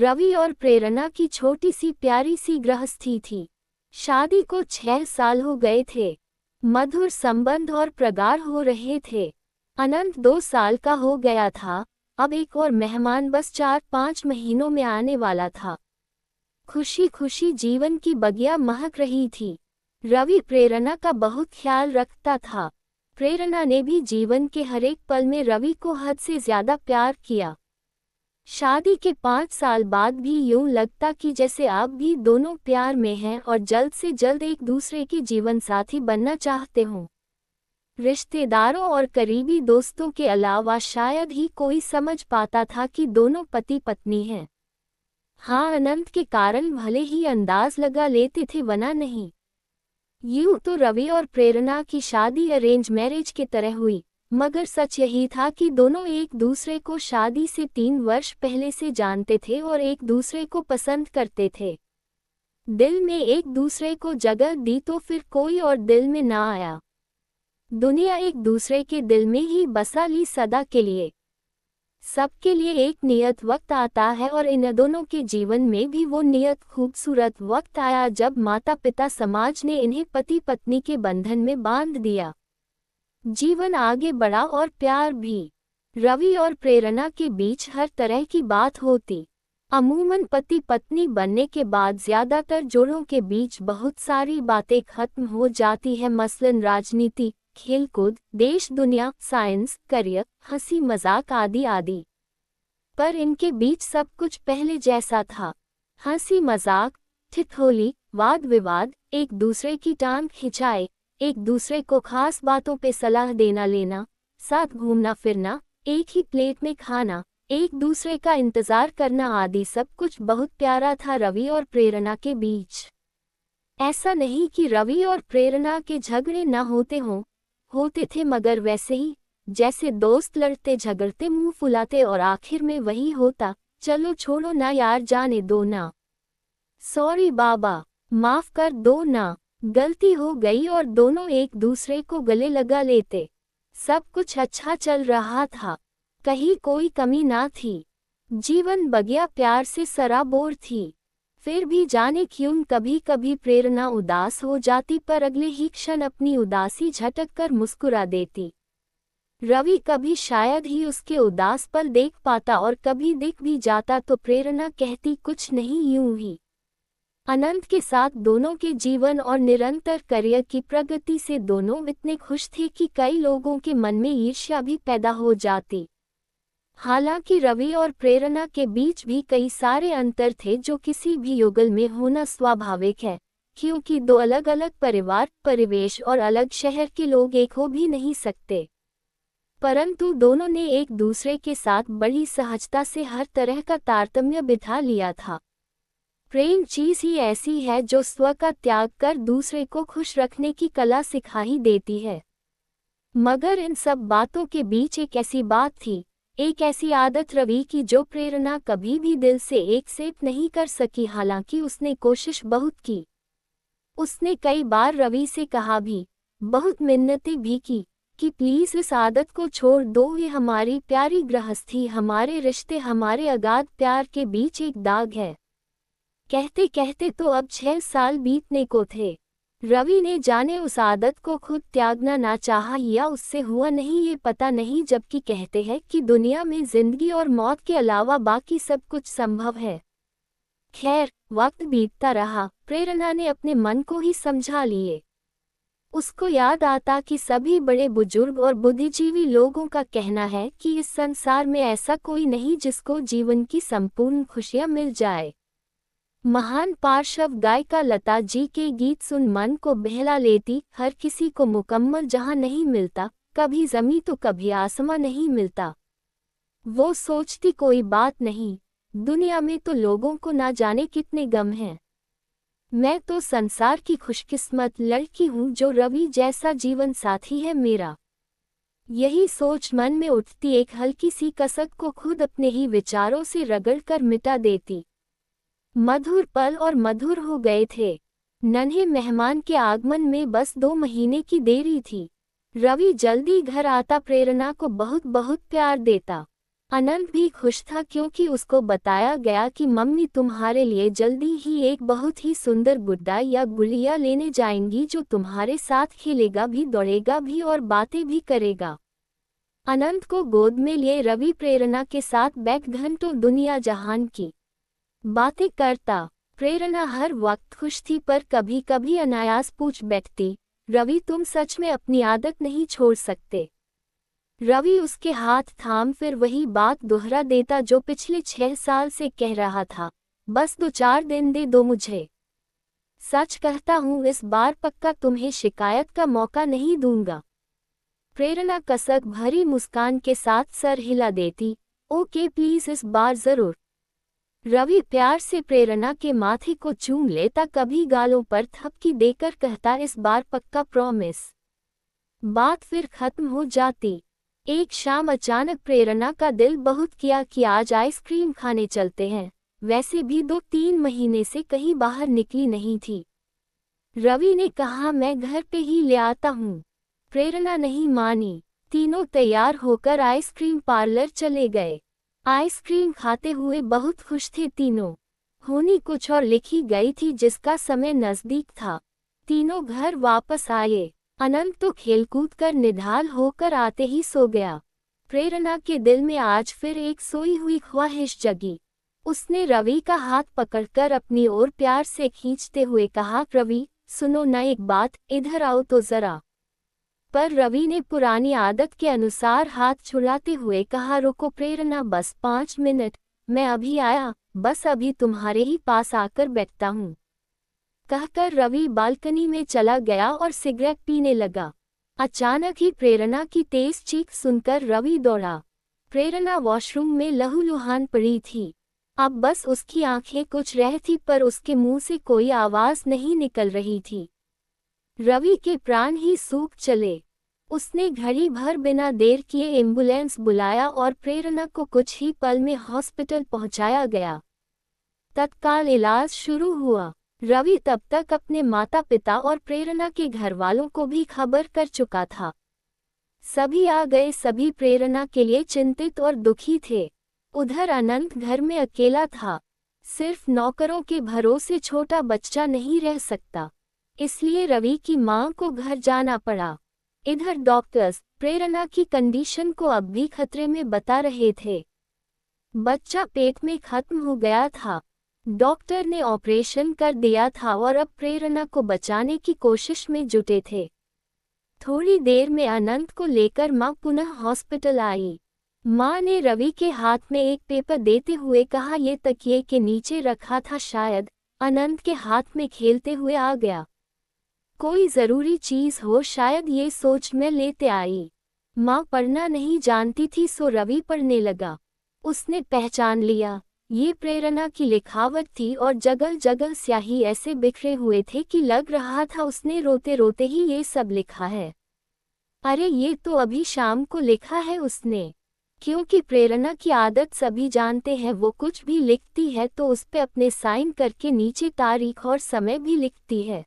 रवि और प्रेरणा की छोटी सी प्यारी सी गृहस्थी थी। शादी को 6 साल हो गए थे। मधुर संबंध और प्रगाढ़ हो रहे थे। अनंत 2 साल का हो गया था। अब एक और मेहमान बस 4-5 महीनों में आने वाला था। खुशी खुशी जीवन की बगिया महक रही थी। रवि प्रेरणा का बहुत ख्याल रखता था। प्रेरणा ने भी जीवन के हर एक पल में रवि को हद से ज्यादा प्यार किया। शादी के 5 साल बाद भी यूं लगता कि जैसे अब भी दोनों प्यार में हैं और जल्द से जल्द एक दूसरे के जीवन साथी बनना चाहते हों। रिश्तेदारों और करीबी दोस्तों के अलावा शायद ही कोई समझ पाता था कि दोनों पति पत्नी हैं। हाँ, अनंत के कारण भले ही अंदाज लगा लेते थे वरना नहीं। यूं तो रवि और प्रेरणा की शादी अरेंज मैरिज की तरह हुई, मगर सच यही था कि दोनों एक दूसरे को शादी से 3 वर्ष पहले से जानते थे और एक दूसरे को पसंद करते थे। दिल में एक दूसरे को जगह दी तो फिर कोई और दिल में ना आया। दुनिया एक दूसरे के दिल में ही बसा ली सदा के लिए। सबके लिए एक नियत वक्त आता है और इन दोनों के जीवन में भी वो नियत खूबसूरत वक्त आया जब माता पिता समाज ने इन्हें पति पत्नी के बंधन में बांध दिया। जीवन आगे बढ़ा और प्यार भी। रवि और प्रेरणा के बीच हर तरह की बात होती। अमूमन पति पत्नी बनने के बाद ज्यादातर जोड़ों के बीच बहुत सारी बातें खत्म हो जाती है, मसलन राजनीति, खेलकूद, देश दुनिया, साइंस, करियर, हंसी मजाक आदि आदि। पर इनके बीच सब कुछ पहले जैसा था। हंसी मजाक, ठिठोली, वाद विवाद, एक दूसरे की टांग खिंचाए, एक दूसरे को खास बातों पे सलाह देना लेना, साथ घूमना फिरना, एक ही प्लेट में खाना, एक दूसरे का इंतजार करना आदि सब कुछ बहुत प्यारा था रवि और प्रेरणा के बीच। ऐसा नहीं कि रवि और प्रेरणा के झगड़े न होते हों, होते थे, मगर वैसे ही जैसे दोस्त लड़ते झगड़ते मुंह फुलाते और आखिर में वही होता, चलो छोड़ो ना यार, जाने दो ना, सॉरी बाबा, माफ कर दो ना, गलती हो गई, और दोनों एक दूसरे को गले लगा लेते। सब कुछ अच्छा चल रहा था, कहीं कोई कमी ना थी। जीवन बगिया प्यार से सराबोर थी। फिर भी जाने क्यों कभी कभी प्रेरणा उदास हो जाती, पर अगले ही क्षण अपनी उदासी झटक कर मुस्कुरा देती। रवि कभी शायद ही उसके उदास पल देख पाता और कभी दिख भी जाता तो प्रेरणा कहती कुछ नहीं, यूं ही। अनंत के साथ दोनों के जीवन और निरंतर करियर की प्रगति से दोनों इतने खुश थे कि कई लोगों के मन में ईर्ष्या भी पैदा हो जाती। हालांकि रवि और प्रेरणा के बीच भी कई सारे अंतर थे जो किसी भी युगल में होना स्वाभाविक है, क्योंकि दो अलग अलग परिवार, परिवेश और अलग शहर के लोग एक हो भी नहीं सकते। परंतु दोनों ने एक दूसरे के साथ बड़ी सहजता से हर तरह का तारतम्य बिठा लिया था। प्रेम चीज ही ऐसी है जो स्व का त्याग कर दूसरे को खुश रखने की कला सिखा ही देती है। मगर इन सब बातों के बीच एक ऐसी बात थी, एक ऐसी आदत रवि की जो प्रेरणा कभी भी दिल से एक्सेप्ट नहीं कर सकी, हालांकि उसने कोशिश बहुत की। उसने कई बार रवि से कहा भी, बहुत मिन्नतें भी की कि प्लीज इस आदत को छोड़ दो, ये हमारी प्यारी गृहस्थी, हमारे रिश्ते, हमारे अगाध प्यार के बीच एक दाग है। कहते कहते तो अब 6 साल बीतने को थे। रवि ने जाने उस आदत को खुद त्यागना ना चाहा या उससे हुआ नहीं ये पता नहीं, जबकि कहते हैं कि दुनिया में जिंदगी और मौत के अलावा बाकी सब कुछ संभव है। खैर, वक्त बीतता रहा, प्रेरणा ने अपने मन को ही समझा लिए। उसको याद आता कि सभी बड़े बुजुर्ग और बुद्धिजीवी लोगों का कहना है कि इस संसार में ऐसा कोई नहीं जिसको जीवन की संपूर्ण खुशियां मिल जाए। महान पार्श्व गायिका लता जी के गीत सुन मन को बहला लेती, हर किसी को मुकम्मल जहां नहीं मिलता, कभी जमी तो कभी आसमां नहीं मिलता। वो सोचती कोई बात नहीं, दुनिया में तो लोगों को ना जाने कितने गम हैं। मैं तो संसार की खुशकिस्मत लड़की हूँ जो रवि जैसा जीवन साथी है मेरा। यही सोच मन में उठती एक हल्की सी कसक को खुद अपने ही विचारों से रगड़ कर मिटा देती। मधुर पल और मधुर हो गए थे। नन्हे मेहमान के आगमन में बस 2 महीने की देरी थी। रवि जल्दी घर आता, प्रेरणा को बहुत बहुत प्यार देता। अनंत भी खुश था क्योंकि उसको बताया गया कि मम्मी तुम्हारे लिए जल्दी ही एक बहुत ही सुंदर गुड्डा या गुड़िया लेने जाएंगी जो तुम्हारे साथ खेलेगा भी, दौड़ेगा भी और बातें भी करेगा। अनंत को गोद में लिए रवि प्रेरणा के साथ बैठ घंटों दुनिया जहान की बातें करता। प्रेरणा हर वक्त खुश थी पर कभी कभी अनायास पूछ बैठती, रवि तुम सच में अपनी आदत नहीं छोड़ सकते? रवि उसके हाथ थाम फिर वही बात दोहरा देता जो पिछले 6 साल से कह रहा था, बस 2-4 दिन दे दो मुझे। सच कहता हूँ इस बार पक्का तुम्हें शिकायत का मौका नहीं दूंगा। प्रेरणा कसक भरी मुस्कान के साथ सर हिला देती, ओके प्लीज इस बार जरूर। रवि प्यार से प्रेरणा के माथे को चूम लेता, कभी गालों पर थपकी देकर कहता, इस बार पक्का प्रॉमिस। बात फिर खत्म हो जाती। एक शाम अचानक प्रेरणा का दिल बहुत किया कि आज आइसक्रीम खाने चलते हैं। वैसे भी 2-3 महीने से कहीं बाहर निकली नहीं थी। रवि ने कहा मैं घर पे ही ले आता हूँ। प्रेरणा नहीं मानी। तीनों तैयार होकर आइसक्रीम पार्लर चले गए। आइसक्रीम खाते हुए बहुत खुश थे तीनों। होनी कुछ और लिखी गई थी जिसका समय नजदीक था। तीनों घर वापस आए। अनंत तो खेलकूद कर निढाल होकर आते ही सो गया। प्रेरणा के दिल में आज फिर एक सोई हुई ख्वाहिश जगी। उसने रवि का हाथ पकड़कर अपनी ओर प्यार से खींचते हुए कहा, रवि सुनो न एक बात, इधर आओ तो जरा। पर रवि ने पुरानी आदत के अनुसार हाथ छुड़ाते हुए कहा, रुको प्रेरणा बस 5 मिनट, मैं अभी आया, बस अभी तुम्हारे ही पास आकर बैठता हूँ। कहकर रवि बालकनी में चला गया और सिगरेट पीने लगा। अचानक ही प्रेरणा की तेज चीख सुनकर रवि दौड़ा। प्रेरणा वॉशरूम में लहूलुहान पड़ी थी। अब बस उसकी आंखें कुछ रह थी पर उसके मुंह से कोई आवाज नहीं निकल रही थी। रवि के प्राण ही सूख चले। उसने घड़ी भर बिना देर किए एम्बुलेंस बुलाया और प्रेरणा को कुछ ही पल में हॉस्पिटल पहुंचाया गया। तत्काल इलाज शुरू हुआ। रवि तब तक अपने माता पिता और प्रेरणा के घरवालों को भी खबर कर चुका था। सभी आ गए। सभी प्रेरणा के लिए चिंतित और दुखी थे। उधर अनंत घर में अकेला था। सिर्फ नौकरों के भरोसे छोटा बच्चा नहीं रह सकता, इसलिए रवि की मां को घर जाना पड़ा। इधर डॉक्टर्स प्रेरणा की कंडीशन को अब भी खतरे में बता रहे थे। बच्चा पेट में खत्म हो गया था। डॉक्टर ने ऑपरेशन कर दिया था और अब प्रेरणा को बचाने की कोशिश में जुटे थे। थोड़ी देर में अनंत को लेकर मां पुनः हॉस्पिटल आई। मां ने रवि के हाथ में एक पेपर देते हुए कहा, ये तकिए के नीचे रखा था, शायद अनंत के हाथ में खेलते हुए आ गया। कोई जरूरी चीज हो शायद, ये सोच में लेते आई। मां पढ़ना नहीं जानती थी सो रवि पढ़ने लगा। उसने पहचान लिया, ये प्रेरणा की लिखावट थी और जगह जगह स्याही ऐसे बिखरे हुए थे कि लग रहा था उसने रोते रोते ही ये सब लिखा है। अरे ये तो अभी शाम को लिखा है उसने। क्योंकि प्रेरणा की आदत सभी जानते हैं, वो कुछ भी लिखती है तो उस पे अपने साइन करके नीचे तारीख और समय भी लिखती है।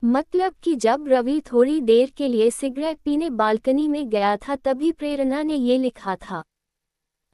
मतलब कि जब रवि थोड़ी देर के लिए सिगरेट पीने बालकनी में गया था तभी प्रेरणा ने ये लिखा था।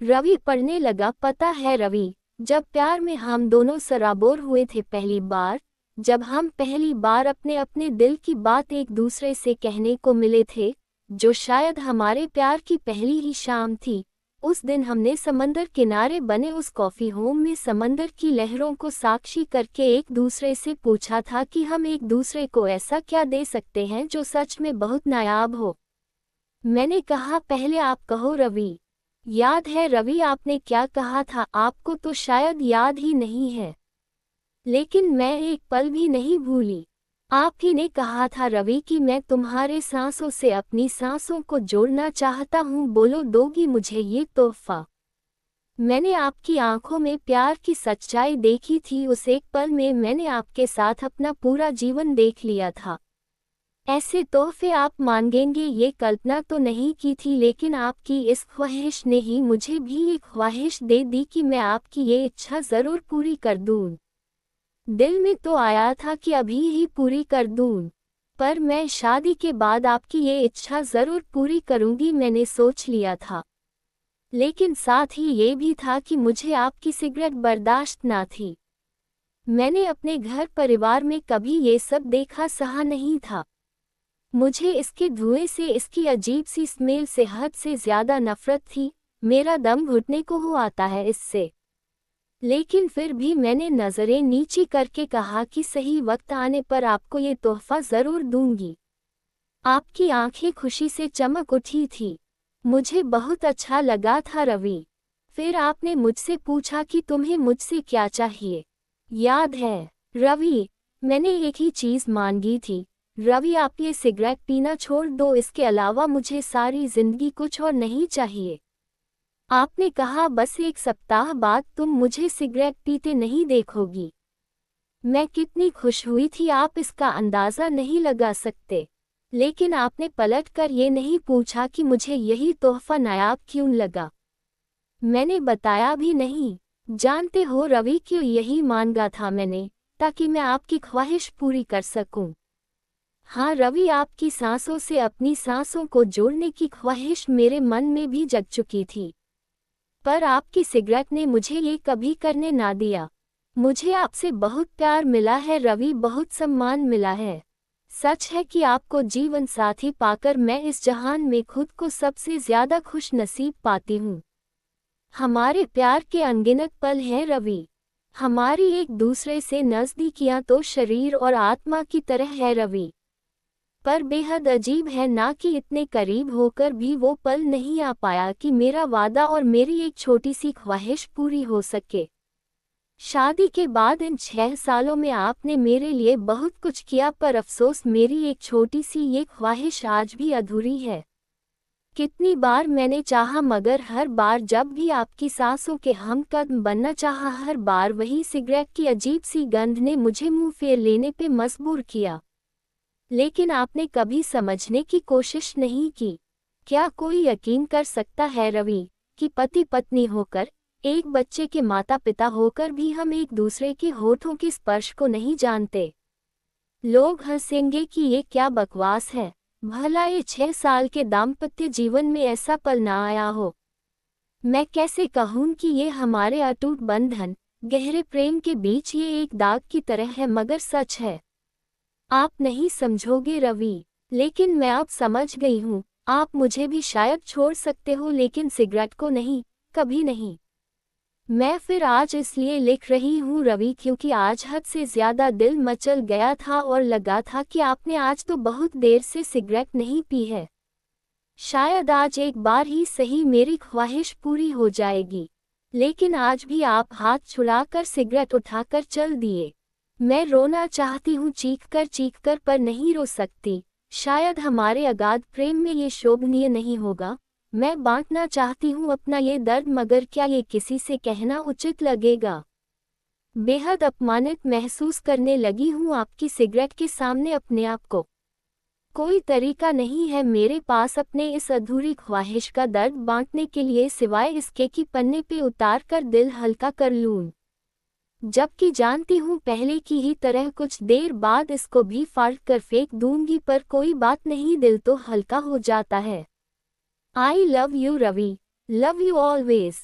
रवि पढ़ने लगा, पता है रवि, जब प्यार में हम दोनों सराबोर हुए थे पहली बार, जब हम पहली बार अपने अपने दिल की बात एक दूसरे से कहने को मिले थे, जो शायद हमारे प्यार की पहली ही शाम थी, उस दिन हमने समंदर किनारे बने उस कॉफी होम में समंदर की लहरों को साक्षी करके एक दूसरे से पूछा था कि हम एक दूसरे को ऐसा क्या दे सकते हैं जो सच में बहुत नायाब हो। मैंने कहा, पहले आप कहो रवि। याद है रवि आपने क्या कहा था? आपको तो शायद याद ही नहीं है, लेकिन मैं एक पल भी नहीं भूली। आप ही ने कहा था रवि कि मैं तुम्हारे सांसों से अपनी सांसों को जोड़ना चाहता हूँ, बोलो दोगी मुझे ये तोहफा। मैंने आपकी आंखों में प्यार की सच्चाई देखी थी, उस एक पल में मैंने आपके साथ अपना पूरा जीवन देख लिया था। ऐसे तोहफे आप मांगेंगे ये कल्पना तो नहीं की थी, लेकिन आपकी इस ख्वाहिश ने ही मुझे भी एक ख्वाहिश दे दी कि मैं आपकी ये इच्छा ज़रूर पूरी कर दूँ। दिल में तो आया था कि अभी ही पूरी कर दूँ, पर मैं शादी के बाद आपकी ये इच्छा ज़रूर पूरी करूँगी, मैंने सोच लिया था। लेकिन साथ ही ये भी था कि मुझे आपकी सिगरेट बर्दाश्त ना थी। मैंने अपने घर परिवार में कभी ये सब देखा सहा नहीं था। मुझे इसके धुएं से, इसकी अजीब सी स्मेल से हद से ज्यादा नफरत थी। मेरा दम घुटने को हो आता है इससे। लेकिन फिर भी मैंने नजरें नीची करके कहा कि सही वक्त आने पर आपको ये तोहफा जरूर दूंगी। आपकी आंखें खुशी से चमक उठी थी। मुझे बहुत अच्छा लगा था रवि। फिर आपने मुझसे पूछा कि तुम्हें मुझसे क्या चाहिए, याद है? रवि, मैंने एक ही चीज मांगी थी। रवि, आप ये सिगरेट पीना छोड़ दो, इसके अलावा मुझे सारी जिंदगी कुछ और नहीं चाहिए। आपने कहा बस एक सप्ताह बाद तुम मुझे सिगरेट पीते नहीं देखोगी। मैं कितनी खुश हुई थी आप इसका अंदाजा नहीं लगा सकते। लेकिन आपने पलटकर ये नहीं पूछा कि मुझे यही तोहफा नायाब क्यों लगा। मैंने बताया भी नहीं। जानते हो रवि, क्यों यही मांगा था मैंने? ताकि मैं आपकी ख्वाहिश पूरी कर सकूं। हाँ रवि, आपकी सांसों से अपनी सांसों को जोड़ने की ख्वाहिश मेरे मन में भी जग चुकी थी। पर आपकी सिगरेट ने मुझे ये कभी करने ना दिया। मुझे आपसे बहुत प्यार मिला है रवि, बहुत सम्मान मिला है। सच है कि आपको जीवन साथी पाकर मैं इस जहान में खुद को सबसे ज्यादा खुश नसीब पाती हूँ। हमारे प्यार के अनगिनत पल हैं रवि। हमारी एक दूसरे से नज़दीकियां तो शरीर और आत्मा की तरह है रवि। पर बेहद अजीब है ना कि इतने करीब होकर भी वो पल नहीं आ पाया कि मेरा वादा और मेरी एक छोटी सी ख्वाहिश पूरी हो सके। शादी के बाद इन 6 सालों में आपने मेरे लिए बहुत कुछ किया, पर अफसोस मेरी एक छोटी सी ये ख्वाहिश आज भी अधूरी है। कितनी बार मैंने चाहा, मगर हर बार जब भी आपकी सांसों के हमकदम बनना चाहा, हर बार वही सिगरेट की अजीब सी गंध ने मुझे मुंह फेर लेने पे मजबूर किया। लेकिन आपने कभी समझने की कोशिश नहीं की। क्या कोई यकीन कर सकता है रवि कि पति पत्नी होकर, एक बच्चे के माता पिता होकर भी हम एक दूसरे के होठों के स्पर्श को नहीं जानते? लोग हंसेंगे कि ये क्या बकवास है। भला ये 6 साल के दाम्पत्य जीवन में ऐसा पल ना आया हो? मैं कैसे कहूँ कि ये हमारे अटूट बंधन, गहरे प्रेम के बीच ये एक दाग की तरह है, मगर सच है। आप नहीं समझोगे रवि, लेकिन मैं अब समझ गई हूँ। आप मुझे भी शायद छोड़ सकते हो, लेकिन सिगरेट को नहीं, कभी नहीं। मैं फिर आज इसलिए लिख रही हूँ रवि, क्योंकि आज हद से ज्यादा दिल मचल गया था और लगा था कि आपने आज तो बहुत देर से सिगरेट नहीं पी है। शायद आज एक बार ही सही मेरी ख्वाहिश पूरी हो जाएगी। लेकिन आज भी आप हाथ छुड़ाकर सिगरेट उठाकर चल दिए। मैं रोना चाहती हूँ चीख कर, पर नहीं रो सकती। शायद हमारे अगाध प्रेम में ये शोभनीय नहीं होगा। मैं बांटना चाहती हूँ अपना ये दर्द, मगर क्या ये किसी से कहना उचित लगेगा? बेहद अपमानित महसूस करने लगी हूँ आपकी सिगरेट के सामने अपने आप को। कोई तरीका नहीं है मेरे पास अपने इस अधूरी ख्वाहिश का दर्द बांटने के लिए, सिवाय इसके कि पन्ने पे उतार कर दिल हल्का कर लूं। जबकि जानती हूँ पहले की ही तरह कुछ देर बाद इसको भी फाड़ कर फेंक दूंगी, पर कोई बात नहीं, दिल तो हल्का हो जाता है। I love you Ravi, love you always.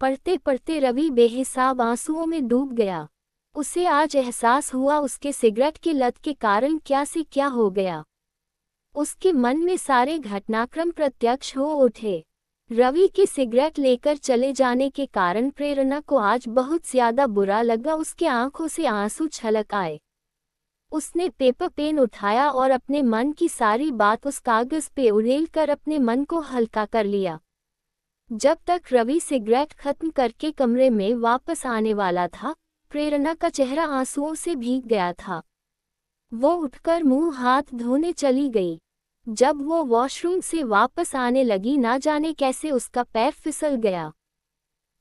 पढ़ते पढ़ते रवि बेहिसाब आंसुओं में डूब गया। उसे आज एहसास हुआ उसके सिगरेट के लत के कारण क्या से क्या हो गया। उसके मन में सारे घटनाक्रम प्रत्यक्ष हो उठे। रवि के सिगरेट लेकर चले जाने के कारण प्रेरणा को आज बहुत ज्यादा बुरा लगा। उसके आंखों से आंसू छलक आए। उसने पेपर पेन उठाया और अपने मन की सारी बात उस कागज पे उड़ेल कर अपने मन को हल्का कर लिया। जब तक रवि सिगरेट खत्म करके कमरे में वापस आने वाला था, प्रेरणा का चेहरा आंसुओं से भीग गया था। वो उठकर मुंह हाथ धोने चली गई। जब वो वॉशरूम से वापस आने लगी, ना जाने कैसे उसका पैर फिसल गया।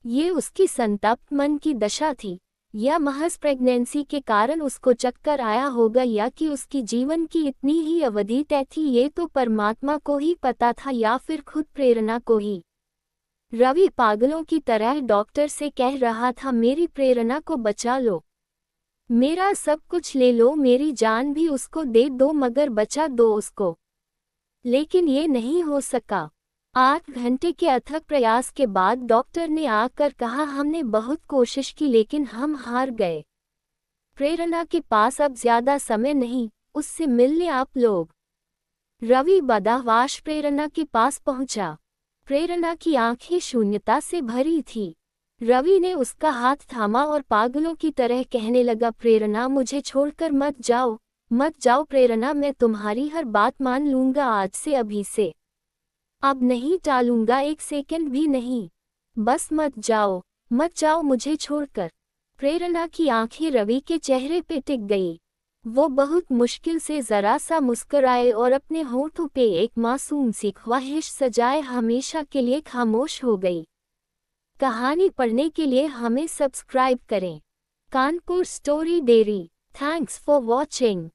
ये उसकी संतप्त मन की दशा थी, या महज प्रेगनेंसी के कारण उसको चक्कर आया होगा, या कि उसकी जीवन की इतनी ही अवधि तय थी, ये तो परमात्मा को ही पता था, या फिर खुद प्रेरणा को ही। रवि पागलों की तरह डॉक्टर से कह रहा था, मेरी प्रेरणा को बचा लो, मेरा सब कुछ ले लो, मेरी जान भी उसको दे दो, मगर बचा दो उसको। लेकिन ये नहीं हो सका। 8 घंटे के अथक प्रयास के बाद डॉक्टर ने आकर कहा, हमने बहुत कोशिश की लेकिन हम हार गए। प्रेरणा के पास अब ज्यादा समय नहीं, उससे मिलने आप लोग। रवि बदहवाश प्रेरणा के पास पहुंचा। प्रेरणा की आंखें शून्यता से भरी थी। रवि ने उसका हाथ थामा और पागलों की तरह कहने लगा, प्रेरणा मुझे छोड़कर मत जाओ, मत जाओ प्रेरणा, मैं तुम्हारी हर बात मान लूंगा आज से, अभी से। अब नहीं टालूंगा, एक सेकंड भी नहीं। बस मत जाओ, मत जाओ मुझे छोड़कर। प्रेरणा की आंखें रवि के चेहरे पे टिक गई। वो बहुत मुश्किल से जरा सा मुस्कुराए और अपने होठों पे एक मासूम सी ख्वाहिश सजाए हमेशा के लिए खामोश हो गई। कहानी पढ़ने के लिए हमें सब्सक्राइब करें। Kanpur story dairy. Thanks for watching.